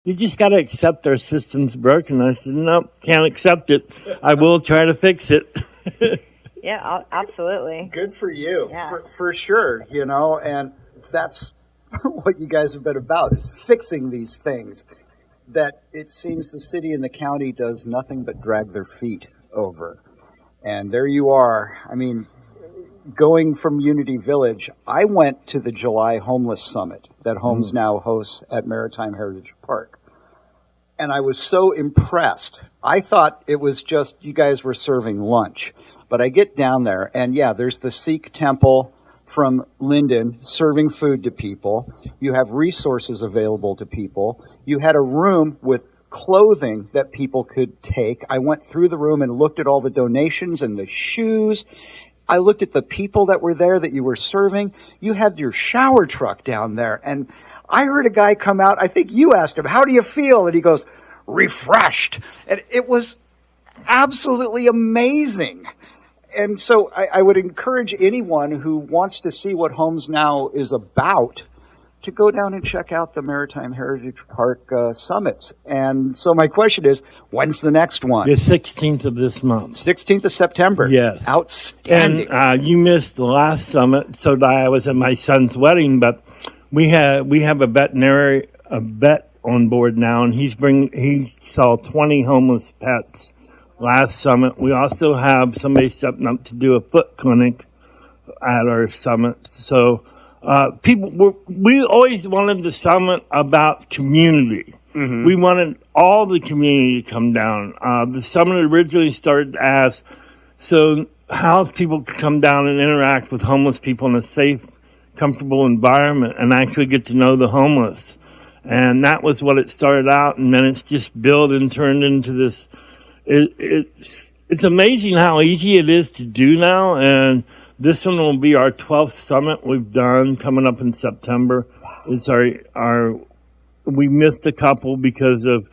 you just got to accept our system's broken. I said, no, can't accept it. I will try to fix it. Yeah, absolutely. Good for you, Yeah. for sure, you know, and that's what you guys have been about, is fixing these things that it seems the city and the county does nothing but drag their feet over. And there you are. I mean, going from Unity Village, I went to the July Homeless Summit that HomesNOW hosts at Maritime Heritage Park. And I was so impressed. I thought it was just you guys were serving lunch. But I get down there, and yeah, there's the Sikh temple from Linden serving food to people. You have resources available to people. You had a room with clothing that people could take. I went through the room and looked at all the donations and the shoes. I looked at the people that were there that you were serving. You had your shower truck down there, and I heard a guy come out. I think you asked him, how do you feel? And he goes, refreshed. And it was absolutely amazing. And so I would encourage anyone who wants to see what HomesNOW is about to go down and check out the Maritime Heritage Park summits. And so my question is, when's the next one? The 16th of this month. 16th of September. Yes. Outstanding. And you missed the last summit, so did I. I was at my son's wedding, but we have a vet on board now, and he saw 20 homeless pets last summit. We also have somebody stepping up to do a foot clinic at our summit. So we always wanted the summit about community. Mm-hmm. We wanted all the community to come down. The summit originally started as so house people could come down and interact with homeless people in a safe, comfortable environment and actually get to know the homeless. And that was what it started out, and then it's just built and turned into this. It's amazing how easy it is to do now, and this one will be our 12th summit we've done coming up in September. It's we missed a couple because of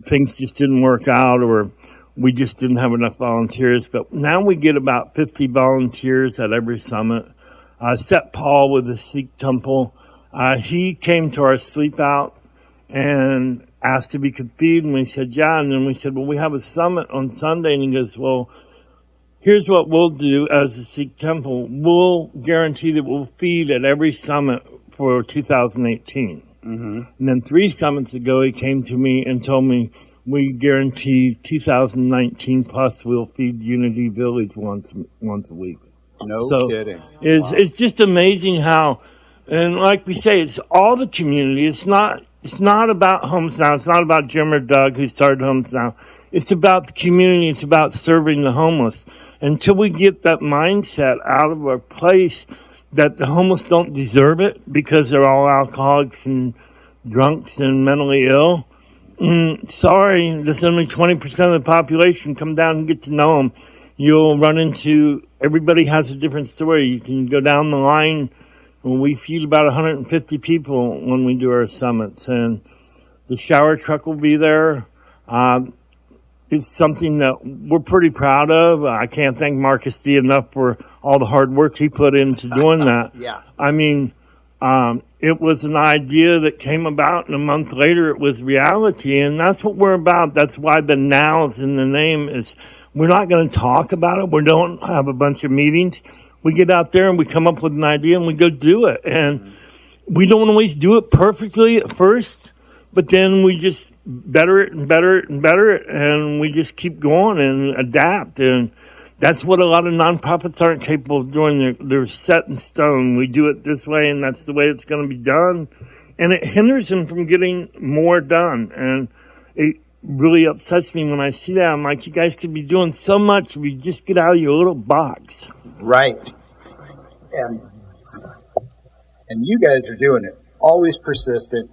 things just didn't work out, or we just didn't have enough volunteers. But now we get about 50 volunteers at every summit. Seth Paul with the Sikh temple, he came to our sleep out and asked if he could feed, and we said, yeah. And then we said, well, we have a summit on Sunday. And he goes, well, here's what we'll do as a Sikh temple. We'll guarantee that we'll feed at every summit for 2018. Mm-hmm. And then 3 summits ago, he came to me and told me, we guarantee 2019 plus we'll feed Unity Village once a week. No kidding. It's just amazing how, and like we say, it's all the community. It's not about HomesNOW. It's not about Jim or Doug who started HomesNOW. It's about the community. It's about serving the homeless. Until we get that mindset out of our place that the homeless don't deserve it because they're all alcoholics and drunks and mentally ill. Sorry, there's only 20% of the population. Come down and get to know them. You'll run into, everybody has a different story. You can go down the line. We feed about 150 people when we do our summits, and the shower truck will be there. It's something that we're pretty proud of. I can't thank Marcus D enough for all the hard work he put into doing that. Yeah. I mean, it was an idea that came about, and a month later it was reality, and that's what we're about. That's why the now's in the name is we're not going to talk about it. We don't have a bunch of meetings. We get out there and we come up with an idea and we go do it. And we don't always do it perfectly at first, but then we just better it and better it and better it. And we just keep going and adapt. And that's what a lot of nonprofits aren't capable of doing. They're set in stone. We do it this way and that's the way it's going to be done. And it hinders them from getting more done. And it really upsets me when I see that. I'm like, you guys could be doing so much if you just get out of your little box. Right. And you guys are doing it. Always persistent,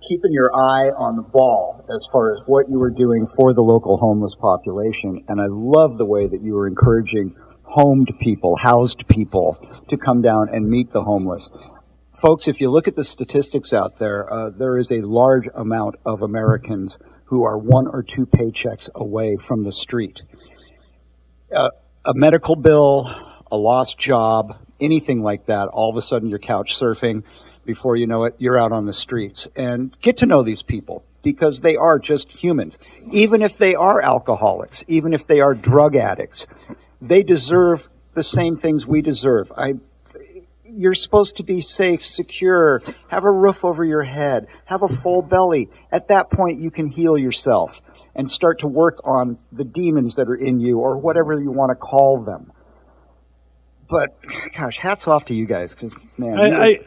keeping your eye on the ball as far as what you were doing for the local homeless population. And I love the way that you were encouraging homed people, housed people to come down and meet the homeless. Folks, if you look at the statistics out there, there is a large amount of Americans who are 1 or 2 paychecks away from the street. A medical bill, a lost job, anything like that, all of a sudden you're couch surfing. Before you know it, you're out on the streets. And get to know these people. because they are just humans. Even if they are alcoholics, even if they are drug addicts, they deserve the same things we deserve. You're supposed to be safe, secure, have a roof over your head, have a full belly. At that point, you can heal yourself and start to work on the demons that are in you, or whatever you want to call them. But, gosh, hats off to you guys, because, man.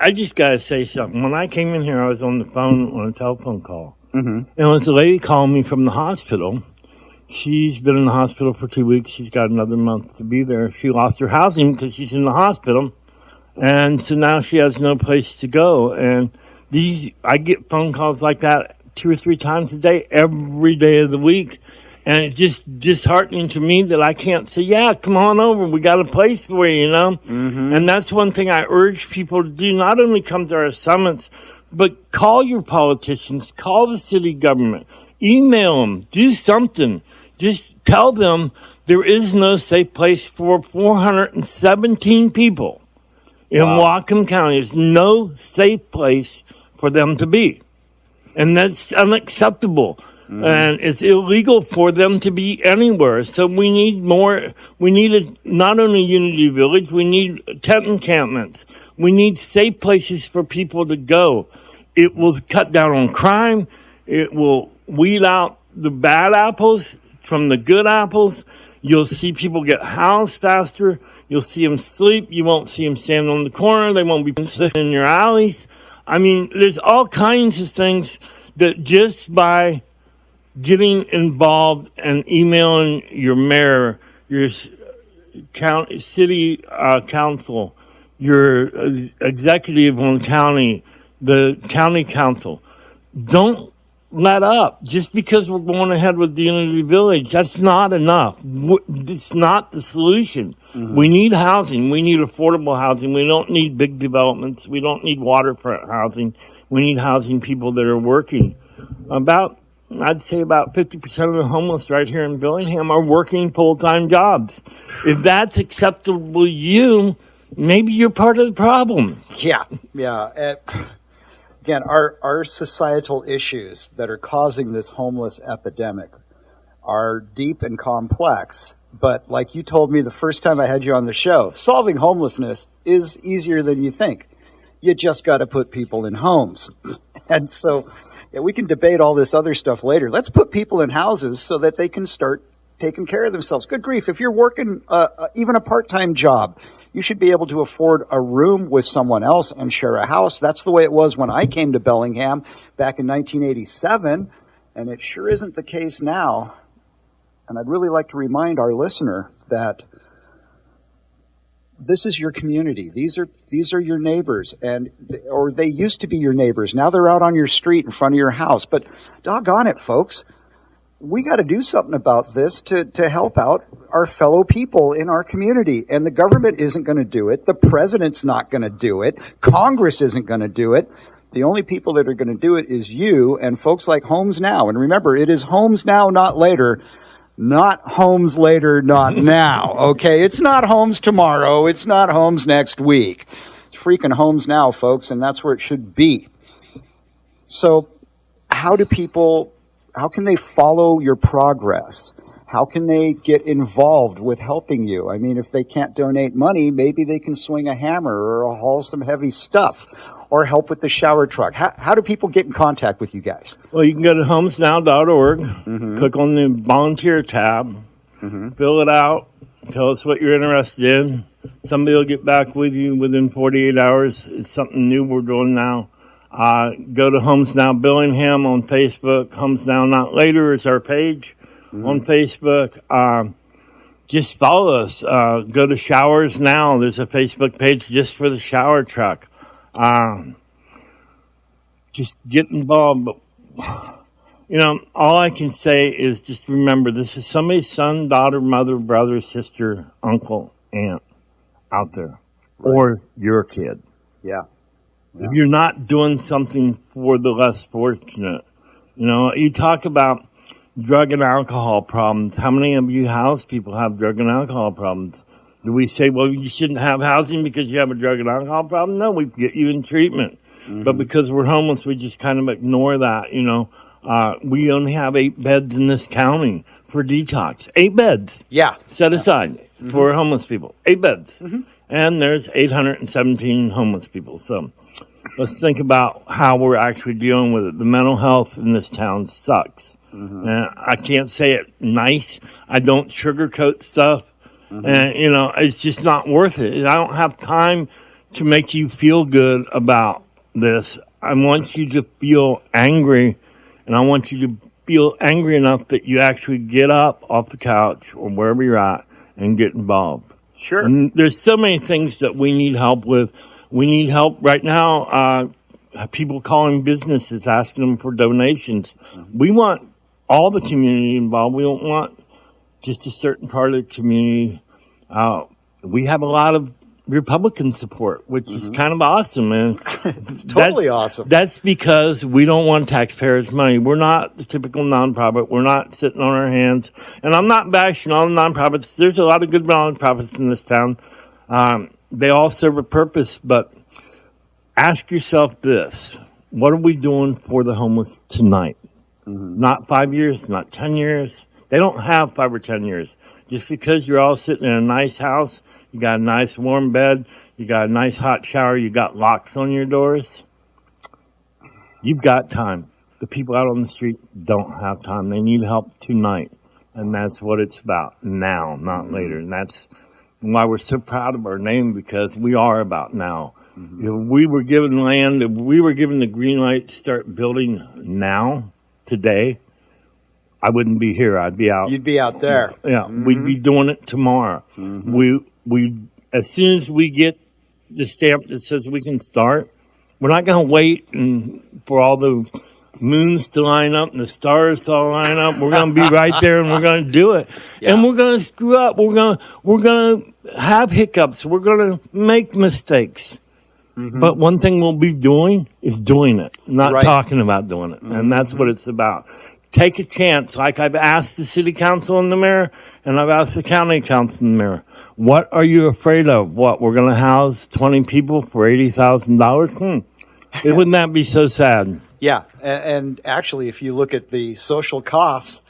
I just got to say something. When I came in here, I was on the phone, on a telephone call. And it was a lady calling me from the hospital. She's been in the hospital for 2 weeks. She's got another month to be there. She lost her housing because she's in the hospital. And so now she has no place to go. And I get phone calls like that 2 or 3 times a day, every day of the week. And it's just disheartening to me that I can't say, yeah, come on over. We got a place for you, you know? And that's one thing I urge people to do. Not only come to our summits, but call your politicians, call the city government, email them, do something. Just tell them there is no safe place for 417 people in Whatcom County. There's no safe place for them to be. And that's unacceptable. And it's illegal for them to be anywhere. So we need more. We need not only Unity Village, we need tent encampments. We need safe places for people to go. It will cut down on crime. It will weed out the bad apples from the good apples. You'll see people get housed faster. You'll see them sleep. You won't see them stand on the corner. They won't be sitting in your alleys. I mean, there's all kinds of things that just by getting involved and emailing your mayor, your city council, your executive on county, the county council, don't let up. Just because we're going ahead with the Unity Village, that's not enough. It's not the solution. We need housing. We need affordable housing. We don't need big developments. We don't need waterfront housing. We need housing people that are working. I'd say about 50% of the homeless right here in Bellingham are working full-time jobs. If that's acceptable to you, maybe you're part of the problem. Yeah. Again, our societal issues that are causing this homeless epidemic are deep and complex. But like you told me the first time I had you on the show, solving homelessness is easier than you think. You just got to put people in homes. And so, yeah, we can debate all this other stuff later. Let's put people in houses so that they can start taking care of themselves. Good grief, if you're working even a part-time job, you should be able to afford a room with someone else and share a house. That's the way it was when I came to Bellingham back in 1987, and it sure isn't the case now. And I'd really like to remind our listener that this is your community. These are your neighbors, or they used to be your neighbors. Now they're out on your street in front of your house. But doggone it, folks, we got to do something about this to help out our fellow people in our community. And the government isn't going to do it. The president's not going to do it. Congress isn't going to do it. The only people that are going to do it is you and folks like HomesNOW. And remember, it is HomesNOW, not later. Not homes later, not now, okay? It's not homes tomorrow. It's not homes next week. It's freaking homes now, folks, and that's where it should be. So how can they follow your progress? How can they get involved with helping you? I mean, if they can't donate money, maybe they can swing a hammer or haul some heavy stuff or help with the shower truck. How do people get in contact with you guys? Well, you can go to homesnow.org, click on the volunteer tab, fill it out, tell us what you're interested in. Somebody will get back with you within 48 hours. It's something new we're doing now. Go to HomesNOW Bellingham on Facebook. HomesNOW Not Later is our page on Facebook. Just follow us. Go to Showers Now. There's a Facebook page just for the shower truck. Just get involved. But, all I can say is just remember, this is somebody's son, daughter, mother, brother, sister, uncle, aunt out there, or your kid. Yeah. If you're not doing something for the less fortunate, you talk about drug and alcohol problems. How many of you house people have drug and alcohol problems? Do we say, well, you shouldn't have housing because you have a drug and alcohol problem? No, we get you in treatment. But because we're homeless, we just kind of ignore that, We only have 8 beds in this county for detox. 8 beds. Yeah. Set aside for homeless people. 8 beds. And there's 817 homeless people. So let's think about how we're actually dealing with it. The mental health in this town sucks. And I can't say it nice. I don't sugarcoat stuff. And, it's just not worth it. I don't have time to make you feel good about this. I want you to feel angry, and I want you to feel angry enough that you actually get up off the couch or wherever you're at and get involved. Sure. And there's so many things that we need help with. We need help right now. People calling businesses, asking them for donations. We want all the community involved. We don't want just a certain part of the community. We have a lot of Republican support, which is kind of awesome, man. It's totally awesome. That's because we don't want taxpayers' money. We're not the typical nonprofit. We're not sitting on our hands. And I'm not bashing all the nonprofits. There's a lot of good nonprofits in this town. They all serve a purpose, but ask yourself this. What are we doing for the homeless tonight? Not 5 years, not 10 years. They don't have 5 or 10 years. Just because you're all sitting in a nice house, you got a nice warm bed, you got a nice hot shower, you got locks on your doors, you've got time. The people out on the street don't have time. They need help tonight. And that's what it's about now, not later. And that's why we're so proud of our name, because we are about now. If we were given land, if we were given the green light to start building now, today, I wouldn't be here. I'd be out. You'd be out there. Yeah, we'd be doing it tomorrow. We as soon as we get the stamp that says we can start, we're not going to wait for all the moons to line up and the stars to all line up. We're going to be right there, and we're going to do it. Yeah. And we're going to screw up. We're going to have hiccups. We're going to make mistakes. But one thing we'll be doing is doing it, not talking about doing it. And that's what it's about. Take a chance. Like I've asked the city council and the mayor, and I've asked the county council and the mayor, what are you afraid of? What, we're going to house 20 people for $80,000? Wouldn't that be so sad? Yeah. And actually, if you look at the social costs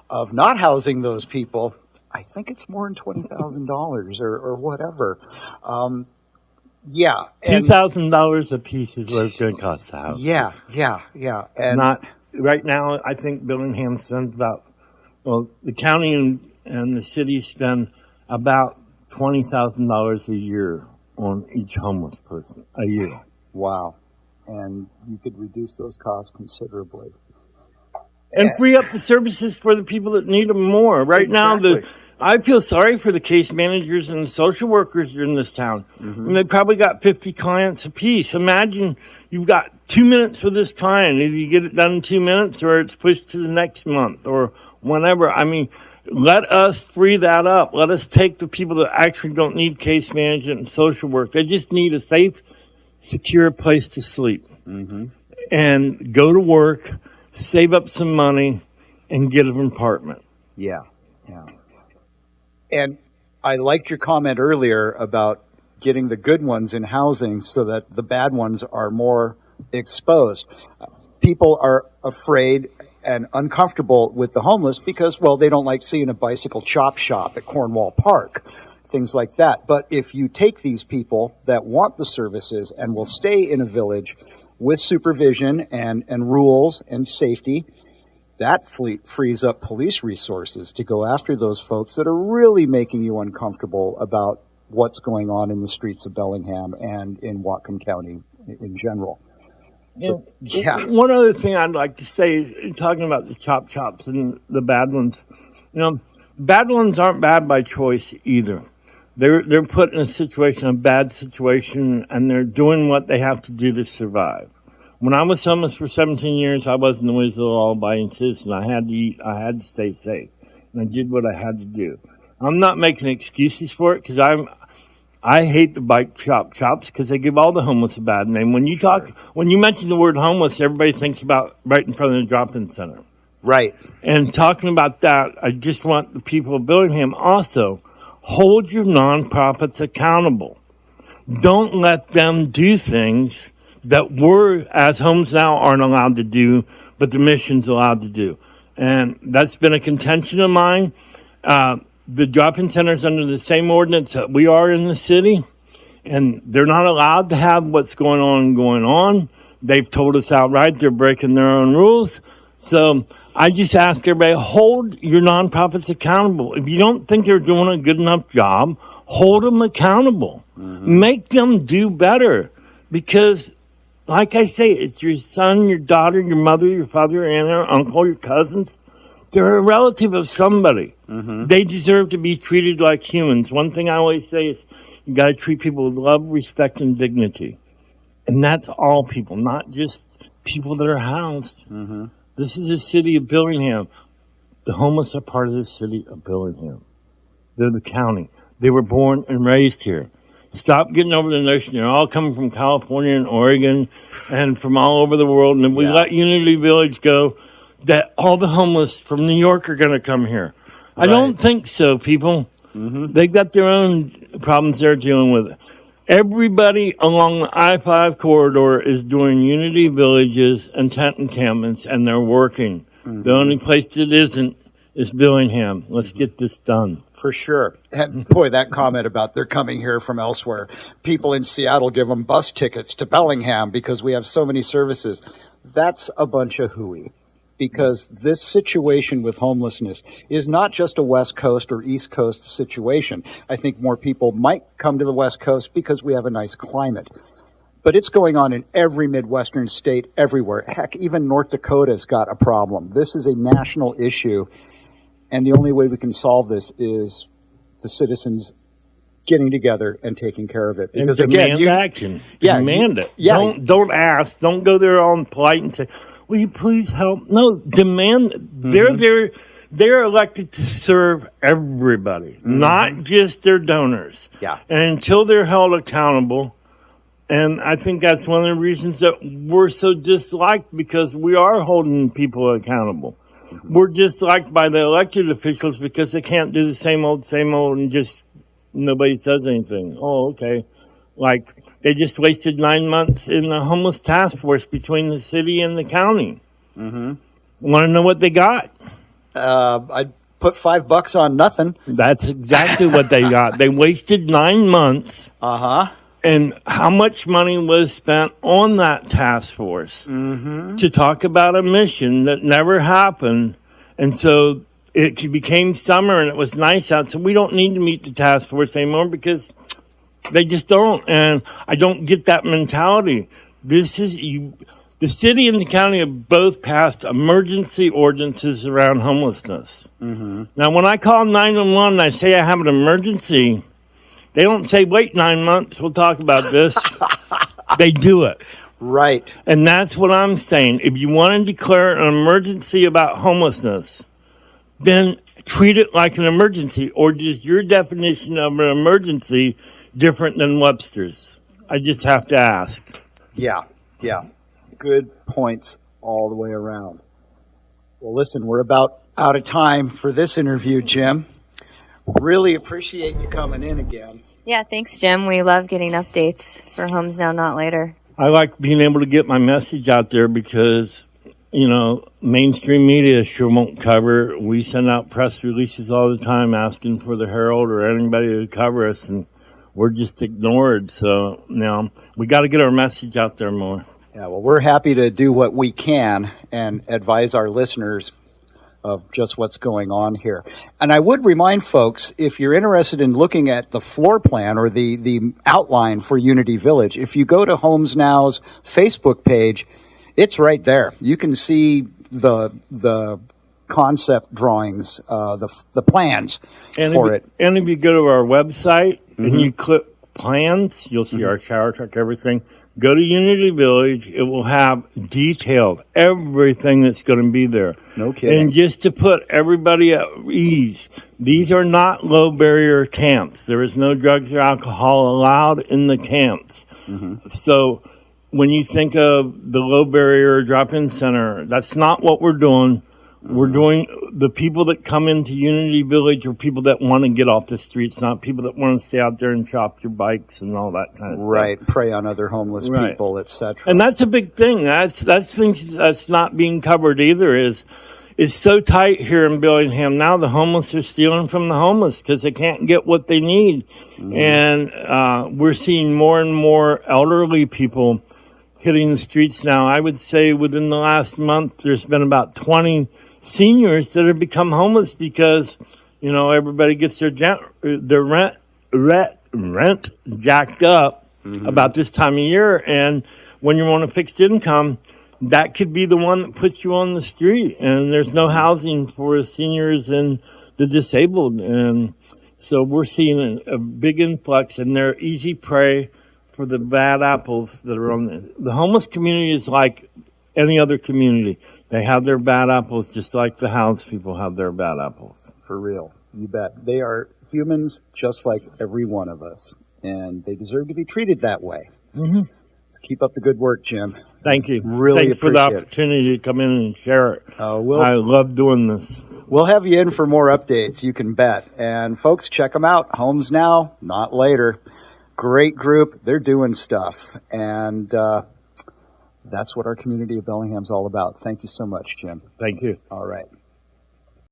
of not housing those people, I think it's more than $20,000 or whatever. Yeah. $2,000 a piece is what it's going to cost to house. Yeah. And not right now. I think Bellingham spends the county and the city spend about $20,000 a year on each homeless person a year. Wow. And you could reduce those costs considerably. And free up the services for the people that need them more. Right now, I feel sorry for the case managers and the social workers in this town. And they probably got 50 clients apiece. Imagine you've got 2 minutes with this client. Either you get it done in 2 minutes or it's pushed to the next month or whenever. I mean, let us free that up. Let us take the people that actually don't need case management and social work. They just need a safe, secure place to sleep. And go to work, save up some money, and get an apartment. Yeah. And I liked your comment earlier about getting the good ones in housing so that the bad ones are more exposed. People are afraid and uncomfortable with the homeless because, well, they don't like seeing a bicycle chop shop at Cornwall Park, things like that. But if you take these people that want the services and will stay in a village with supervision and rules and safety, that frees up police resources to go after those folks that are really making you uncomfortable about what's going on in the streets of Bellingham and in Whatcom County in general. So, yeah. One other thing I'd like to say, talking about the chop chops and the bad ones, bad ones aren't bad by choice either. They're put in a bad situation, and they're doing what they have to do to survive. When I was homeless for 17 years, I wasn't always a law-abiding citizen. I had to eat. I had to stay safe. And I did what I had to do. I'm not making excuses for it because I hate the bike chops because they give all the homeless a bad name. When you mention the word homeless, everybody thinks about right in front of the drop-in center. Right. And talking about that, I just want the people of Bellingham also hold your nonprofits accountable. Don't let them do things that we're, as HomesNOW, aren't allowed to do, but the mission's allowed to do. And that's been a contention of mine. The drop-in center's under the same ordinance that we are in the city, and they're not allowed to have what's going on. They've told us outright they're breaking their own rules. So I just ask everybody, hold your nonprofits accountable. If you don't think they're doing a good enough job, hold them accountable. Make them do better. Because, like I say, it's your son, your daughter, your mother, your father, your aunt, your uncle, your cousins. They're a relative of somebody. They deserve to be treated like humans. One thing I always say is you got to treat people with love, respect, and dignity. And that's all people, not just people that are housed. This is the city of Bellingham. The homeless are part of the city of Bellingham. They're the county. They were born and raised here. Stop getting over the notion they're all coming from California and Oregon and from all over the world. And if we let Unity Village go, that all the homeless from New York are going to come here. I don't think so, people. They've got their own problems they're dealing with. Everybody along the I-5 corridor is doing Unity Villages and tent encampments, and they're working. The only place that isn't is Bellingham. Let's get this done. For sure. And boy, that comment about they're coming here from elsewhere. People in Seattle give them bus tickets to Bellingham because we have so many services. That's a bunch of hooey. Because this situation with homelessness is not just a West Coast or East Coast situation. I think more people might come to the West Coast because we have a nice climate. But it's going on in every Midwestern state, everywhere. Heck, even North Dakota's got a problem. This is a national issue, and the only way we can solve this is the citizens getting together and taking care of it. Because demand action. Demand it. Yeah. Don't ask. Don't go there all polite and say, will you please help? No, demand. They're elected to serve everybody, not just their donors. Yeah. And until they're held accountable, and I think that's one of the reasons that we're so disliked, because we are holding people accountable. We're disliked by the elected officials because they can't do the same old, and just nobody says anything. Oh, okay. Like, they just wasted 9 months in the homeless task force between the city and the county. Want to know what they got? I'd put $5 on nothing. That's exactly what they got. They wasted 9 months. And how much money was spent on that task force to talk about a mission that never happened? And so it became summer and it was nice out. So we don't need to meet the task force anymore because they just don't. And I don't get that mentality. This is the city and the county have both passed emergency ordinances around homelessness. Now, when I call 911 and I say I have an emergency, they don't say, wait 9 months, we'll talk about this. They do it. Right. And that's what I'm saying. If you want to declare an emergency about homelessness, then treat it like an emergency. Or is your definition of an emergency different than Webster's? I just have to ask. Yeah. Good points all the way around. Well, listen, we're about out of time for this interview, Jim. Really appreciate you coming in again. Yeah, thanks, Jim. We love getting updates for Homes Now, Not Later. I like being able to get my message out there because, mainstream media sure won't cover. We send out press releases all the time asking for the Herald or anybody to cover us, and we're just ignored. So now we got to get our message out there more. Yeah, well, we're happy to do what we can and advise our listeners of just what's going on here. And I would remind folks, if you're interested in looking at the floor plan or the outline for Unity Village, if you go to Homes Now's Facebook page, it's right there. You can see the concept drawings, the plans for it. And if you go to our website and you click plans, you'll see our shower truck, everything. Go to Unity Village. It will have detailed everything that's going to be there. No kidding. And just to put everybody at ease, these are not low barrier camps. There is no drugs or alcohol allowed in the camps. So when you think of the low barrier drop-in center, that's not what we're doing. We're doing, the people that come into Unity Village are people that want to get off the streets, not people that want to stay out there and chop your bikes and all that kind of stuff. Right, prey on other homeless Right. people, etc. And that's a big thing. That's things that's not being covered either. It's so tight here in Bellingham now. The homeless are stealing from the homeless because they can't get what they need, and we're seeing more and more elderly people hitting the streets now. I would say within the last month, there's been about 20 seniors that have become homeless because, everybody gets their rent jacked up about this time of year. And when you're on a fixed income, that could be the one that puts you on the street. And there's no housing for seniors and the disabled. And so we're seeing a big influx, and they're easy prey for the bad apples that are on the homeless community. Is like any other community. They have their bad apples just like the house people have their bad apples. For real. You bet. They are humans just like every one of us, and they deserve to be treated that way. So keep up the good work, Jim. Thank you. Really Thanks for the appreciate it. opportunity to come in and share it. I love doing this. We'll have you in for more updates, you can bet. And folks, check them out. Homes Now, not later. Great group. They're doing stuff. And that's what our community of Bellingham's all about. Thank you so much, Jim. Thank you. All right.